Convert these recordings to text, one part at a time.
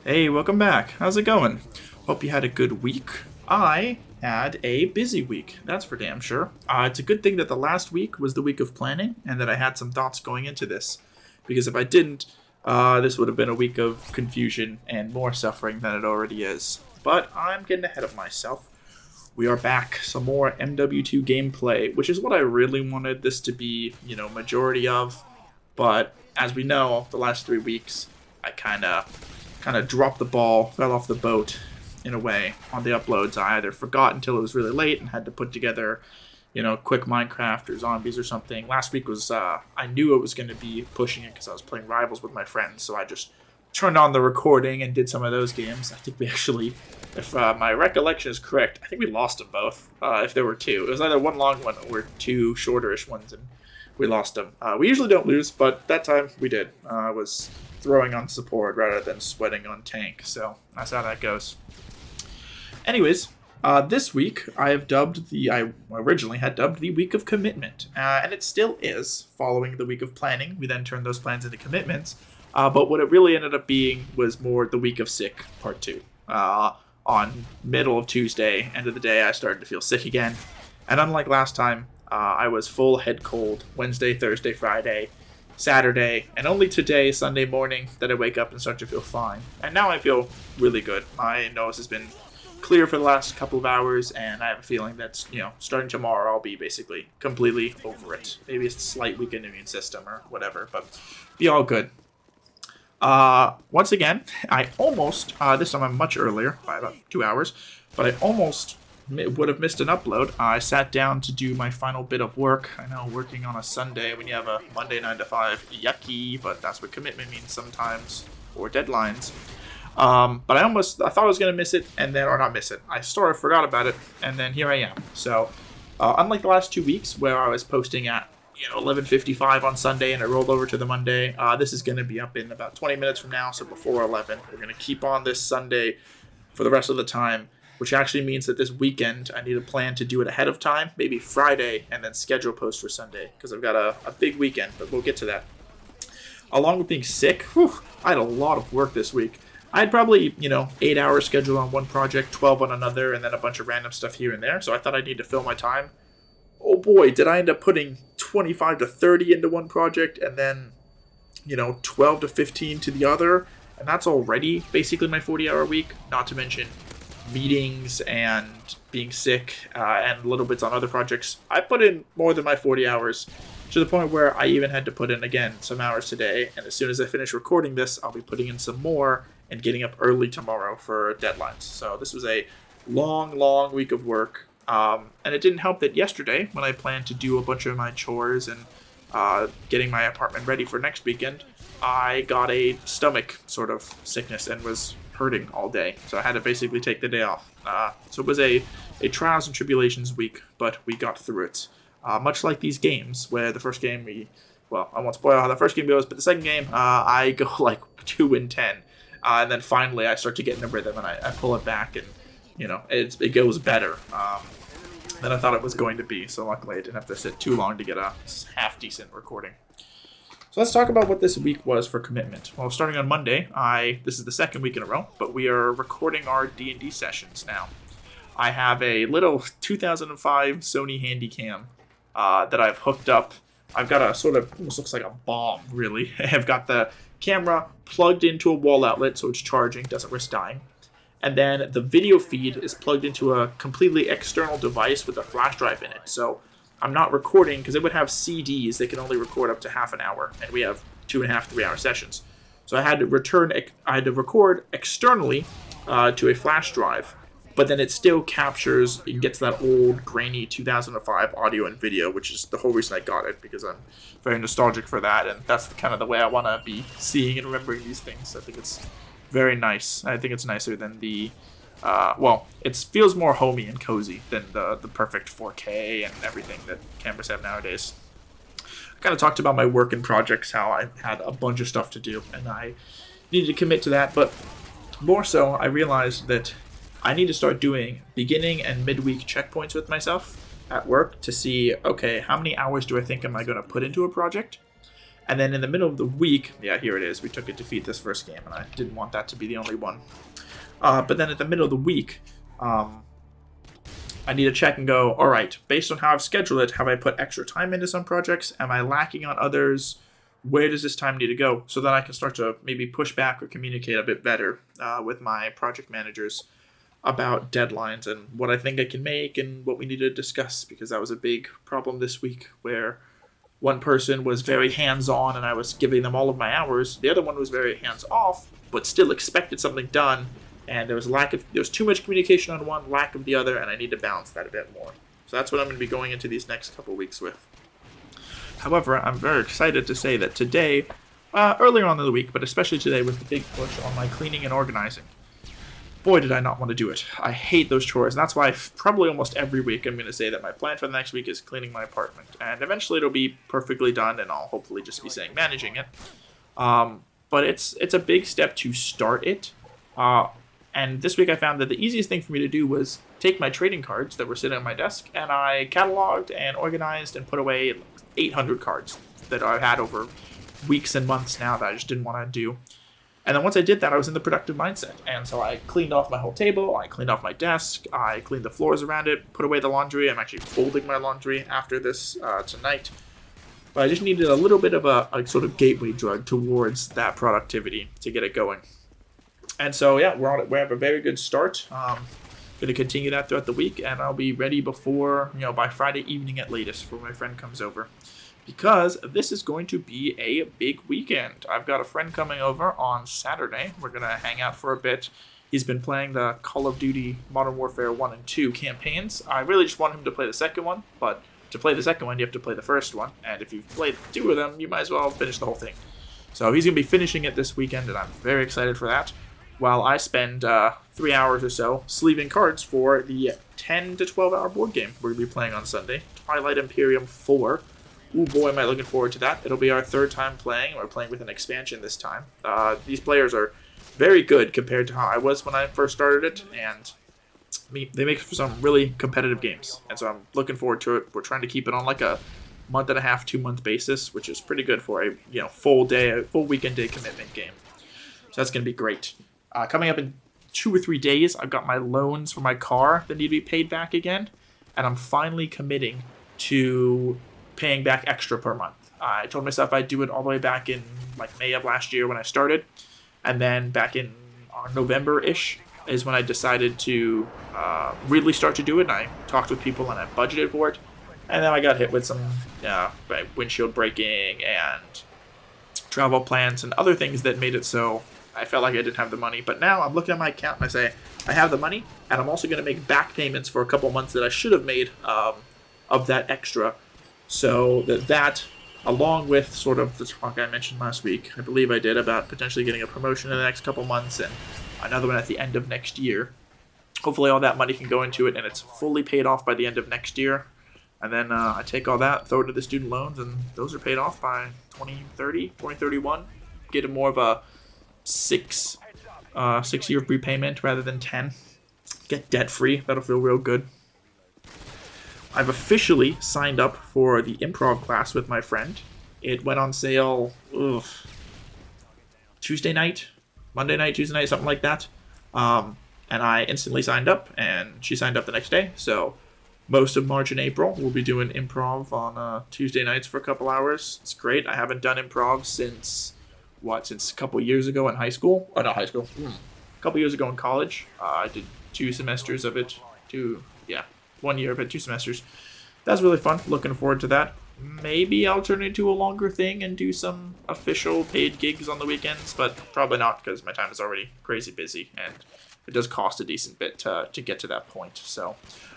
Hey, welcome back. How's it going? Hope you had a good week. I had a busy week, that's for damn sure. It's a good thing that the last week was the week of planning and that I had some thoughts going into this. Because if I didn't, this would have been a week of confusion and more suffering than it already is. But I'm getting ahead of myself. We are back. Some more MW2 gameplay, which is what I really wanted this to be, majority of. But as we know, the last 3 weeks, I kind of dropped the ball, fell off the boat in a way on the uploads. I either forgot until it was really late and had to put together, quick Minecraft or zombies or something. Last week was I knew I was going to be pushing it because I was playing Rivals with my friends, so I just turned on the recording and did some of those games. I think we actually, if my recollection is correct, I think we lost them both. If there were two, it was either one long one or two shorterish ones, and we lost them. We usually don't lose, but that time we did. I was throwing on support rather than sweating on tank, so that's how that goes. Anyways, this week I originally had dubbed the week of commitment, and it still is. Following the week of planning, we then turned those plans into commitments. But what it really ended up being was more the week of sick part 2. On middle of Tuesday, end of the day, I started to feel sick again, and unlike last time, I was full head cold Wednesday, Thursday, Friday, Saturday, and only today, Sunday morning, that I wake up and start to feel fine. And now I feel really good. My nose has been clear for the last couple of hours, and I have a feeling that, starting tomorrow, I'll be basically completely over it. Maybe a slight weakened immune system or whatever, but be all good. Once again, I almost, this time I'm much earlier, by about 2 hours, but I almost would have missed an upload. I sat down to do my final bit of work. I know working on a Sunday when you have a Monday 9 to 5, yucky, but that's what commitment means sometimes, or deadlines. But I thought I was going to miss it, or not miss it. I sort of forgot about it, and then here I am. So, unlike the last 2 weeks where I was posting at 11:55 on Sunday and it rolled over to the Monday, this is going to be up in about 20 minutes from now, so before 11. We're going to keep on this Sunday for the rest of the time, which actually means that this weekend I need a plan to do it ahead of time, maybe Friday, and then schedule post for Sunday, because I've got a big weekend, but we'll get to that. Along with being sick, I had a lot of work this week. I had probably, 8 hours scheduled on one project, 12 on another, and then a bunch of random stuff here and there, so I thought I'd need to fill my time. Oh boy, did I end up putting 25 to 30 into one project, and then, 12 to 15 to the other, and that's already basically my 40-hour week, not to mention meetings and being sick and little bits on other projects. I put in more than my 40 hours, to the point where I even had to put in, again, some hours today, and as soon as I finish recording this, I'll be putting in some more and getting up early tomorrow for deadlines. So this was a long week of work, and it didn't help that yesterday, when I planned to do a bunch of my chores and getting my apartment ready for next weekend, I got a stomach sort of sickness and was hurting all day, so I had to basically take the day off. So it was a trials and tribulations week, but we got through it. Much like these games, where the first game I won't spoil how the first game goes, but the second game, I go like 2-10, and then finally I start to get in a rhythm and I pull it back, and it goes better than I thought it was going to be. So luckily I didn't have to sit too long to get a half decent recording. So let's talk about what this week was for commitment. Well, starting on Monday, this is the second week in a row, but we are recording our D&D sessions now. I have a little 2005 Sony Handycam that I've hooked up. I've got a sort of, almost looks like a bomb, really. I've got the camera plugged into a wall outlet, so it's charging, doesn't risk dying. And then the video feed is plugged into a completely external device with a flash drive in it. So I'm not recording, because it would have CDs that can only record up to half an hour, and we have 2.5, 3 hour sessions. So I had to record externally to a flash drive, but then it still captures and gets that old grainy 2005 audio and video, which is the whole reason I got it, because I'm very nostalgic for that, and that's kind of the way I want to be seeing and remembering these things. I think it's very nice. I think it's nicer than the it feels more homey and cozy than the perfect 4K and everything that cameras have nowadays. I kind of talked about my work and projects, how I had a bunch of stuff to do, and I needed to commit to that, but more so, I realized that I need to start doing beginning and midweek checkpoints with myself at work to see, okay, how many hours do I think am I going to put into a project? And then in the middle of the week, yeah, here it is. We took a defeat this first game, and I didn't want that to be the only one. But then at the middle of the week, I need to check and go, all right, based on how I've scheduled it, have I put extra time into some projects? Am I lacking on others? Where does this time need to go? So that I can start to maybe push back or communicate a bit better with my project managers about deadlines and what I think I can make and what we need to discuss, because that was a big problem this week where one person was very hands-on and I was giving them all of my hours. The other one was very hands-off, but still expected something done. And there was too much communication on one, lack of the other, and I need to balance that a bit more. So that's what I'm going to be going into these next couple weeks with. However, I'm very excited to say that today, earlier on in the week, but especially today, was the big push on my cleaning and organizing. Boy, did I not want to do it. I hate those chores, and that's why probably almost every week I'm going to say that my plan for the next week is cleaning my apartment. And eventually it'll be perfectly done, and I'll hopefully just be saying managing it. But it's a big step to start it. And this week I found that the easiest thing for me to do was take my trading cards that were sitting on my desk, and I cataloged and organized and put away 800 cards that I've had over weeks and months now that I just didn't want to do. And then once I did that, I was in the productive mindset. And so I cleaned off my whole table, I cleaned off my desk, I cleaned the floors around it, put away the laundry. I'm actually folding my laundry after this tonight. But I just needed a little bit of a sort of gateway drug towards that productivity to get it going. And so, yeah, we have a very good start. Going to continue that throughout the week, and I'll be ready by Friday evening at latest before my friend comes over. Because this is going to be a big weekend. I've got a friend coming over on Saturday. We're going to hang out for a bit. He's been playing the Call of Duty Modern Warfare 1 and 2 campaigns. I really just want him to play the second one, but to play the second one, you have to play the first one. And if you've played two of them, you might as well finish the whole thing. So he's going to be finishing it this weekend, and I'm very excited for that. While I spend 3 hours or so sleeving cards for the 10 to 12 hour board game we're going to be playing on Sunday, Twilight Imperium 4. Ooh, boy, am I looking forward to that. It'll be our third time playing. We're playing with an expansion this time. These players are very good compared to how I was when I first started it, and they make for some really competitive games. And so I'm looking forward to it. We're trying to keep it on like a month and a half, 2 month basis, which is pretty good for a full weekend day commitment game. So that's going to be great. Coming up in 2 or 3 days, I've got my loans for my car that need to be paid back again, and I'm finally committing to paying back extra per month. I told myself I'd do it all the way back in like May of last year when I started, and then back in November-ish is when I decided to really start to do it, and I talked with people and I budgeted for it, and then I got hit with some windshield breaking and travel plans and other things that made it so I felt like I didn't have the money. But now I'm looking at my account and I say, I have the money, and I'm also going to make back payments for a couple months that I should have made of that extra. So that, along with sort of the talk I mentioned last week, I believe I did, about potentially getting a promotion in the next couple months and another one at the end of next year. Hopefully all that money can go into it and it's fully paid off by the end of next year. And then I take all that, throw it to the student loans, and those are paid off by 2031. Get a more of a 6-year repayment rather than 10. Get debt free. That'll feel real good. I've officially signed up for the improv class with my friend. It went on sale Tuesday night, Monday night, Tuesday night, something like that. And I instantly signed up, and she signed up the next day. So most of March and April, we'll be doing improv on Tuesday nights for a couple hours. It's great. I haven't done improv since a couple years ago in high school. Oh, not high school. A couple years ago in college. I did 2 semesters of it. 1 year of it, 2 semesters. That's really fun. Looking forward to that. Maybe I'll turn it into a longer thing and do some official paid gigs on the weekends, but probably not because my time is already crazy busy and it does cost a decent bit to get to that point. So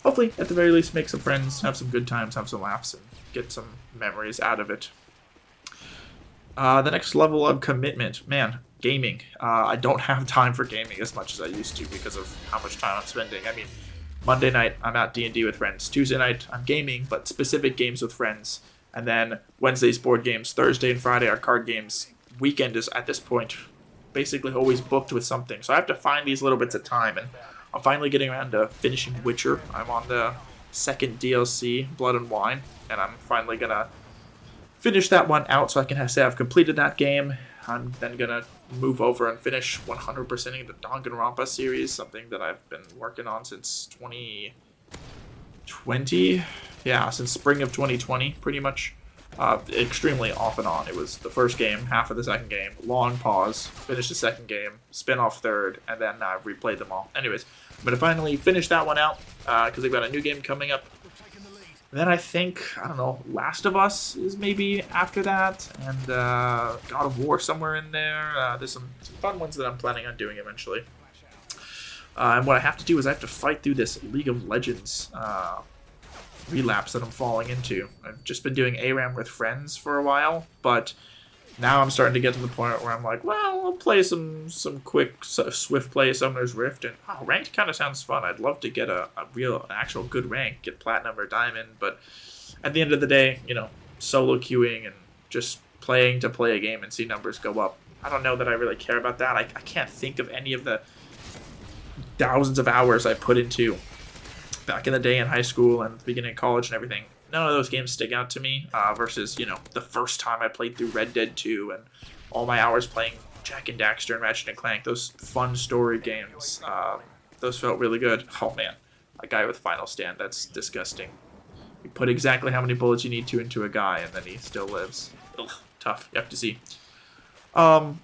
hopefully, at the very least, make some friends, have some good times, have some laughs, and get some memories out of it. The next level of commitment, man, gaming. I don't have time for gaming as much as I used to because of how much time I'm spending. I mean, Monday night, I'm at D&D with friends. Tuesday night, I'm gaming, but specific games with friends. And then Wednesday's board games. Thursday and Friday are card games. Weekend is, at this point, basically always booked with something. So I have to find these little bits of time. And I'm finally getting around to finishing Witcher. I'm on the second DLC, Blood and Wine. And I'm finally going to finish that one out so I can say I've completed that game. I'm then going to move over and finish 100%ing the Danganronpa series, something that I've been working on since 2020. Yeah, since spring of 2020, pretty much. Extremely off and on. It was the first game, half of the second game, long pause, finish the second game, spin off third, and then I've replayed them all. Anyways, I'm going to finally finish that one out because they've got a new game coming up. And then I think, I don't know, Last of Us is maybe after that, and God of War somewhere in there. There's some fun ones that I'm planning on doing eventually. And what I have to do is I have to fight through this League of Legends relapse that I'm falling into. I've just been doing ARAM with friends for a while, but now I'm starting to get to the point where I'm like, well, I'll play some quick swift play Summoner's Rift, and ranked kind of sounds fun. I'd love to get an actual good rank, get platinum or diamond, but at the end of the day, you know, solo queuing and just playing to play a game and see numbers go up. I don't know that I really care about that. I can't think of any of the thousands of hours I put into back in the day in high school and the beginning of college and everything. None of those games stick out to me versus, you know, the first time I played through Red Dead 2 and all my hours playing Jak and Daxter and Ratchet & Clank. Those fun story games, those felt really good. Oh, man. A guy with Final Stand, that's disgusting. You put exactly how many bullets you need to into a guy, and then he still lives. Ugh, tough. You have to see. I'm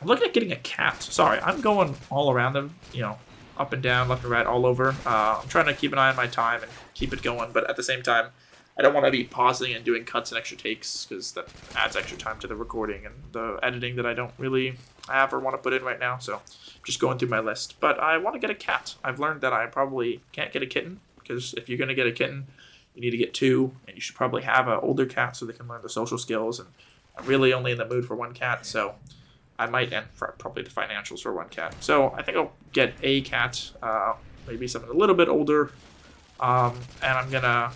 looking at getting a cat. Sorry, I'm going all around them, you know, up and down, left and right, all over. I'm trying to keep an eye on my time and keep it going, but at the same time, I don't want to be pausing and doing cuts and extra takes because that adds extra time to the recording and the editing that I don't really have or want to put in right now. So I'm just going through my list. But I want to get a cat. I've learned that I probably can't get a kitten because if you're going to get a kitten, you need to get two, and you should probably have an older cat so they can learn the social skills. And I'm really only in the mood for one cat, so I might end for probably the financials for one cat. So I think I'll get a cat, maybe something a little bit older, and I'm going to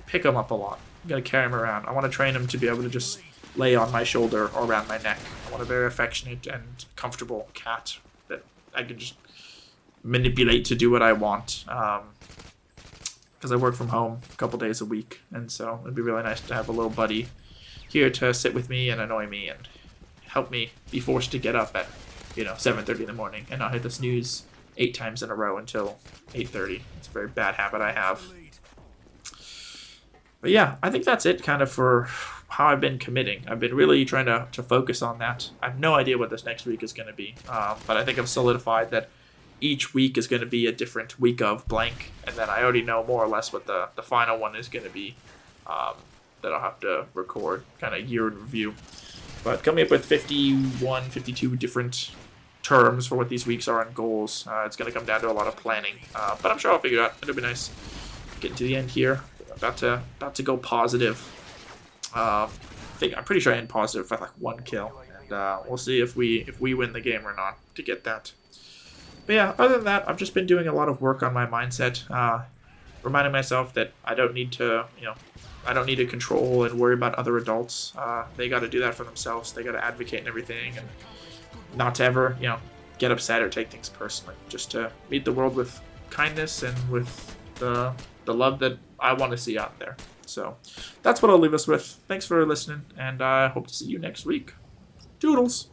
pick him up a lot. I'm going to carry him around. I want to train him to be able to just lay on my shoulder or around my neck. I want a very affectionate and comfortable cat that I can just manipulate to do what I want. Because I work from home a couple days a week, and so it'd be really nice to have a little buddy here to sit with me and annoy me and help me be forced to get up at, 7:30 in the morning and not hit the snooze 8 times in a row until 8:30. It's a very bad habit I have. But yeah, I think that's it kind of for how I've been committing. I've been really trying to focus on that. I have no idea what this next week is going to be, but I think I've solidified that each week is going to be a different week of blank, and then I already know more or less what the final one is going to be that I'll have to record, kind of year in review. But coming up with 51, 52 different terms for what these weeks are and goals, it's going to come down to a lot of planning, but I'm sure I'll figure it out. It'll be nice getting to the end here. About to go positive. I'm pretty sure I end positive with like 1 kill, and we'll see if we win the game or not to get that. But yeah, other than that, I've just been doing a lot of work on my mindset, reminding myself that I don't need to control and worry about other adults. They got to do that for themselves. They got to advocate and everything, and not to ever get upset or take things personally. Just to meet the world with kindness and with the love that I want to see out there. So that's what I'll leave us with. Thanks for listening, and I hope to see you next week. Toodles!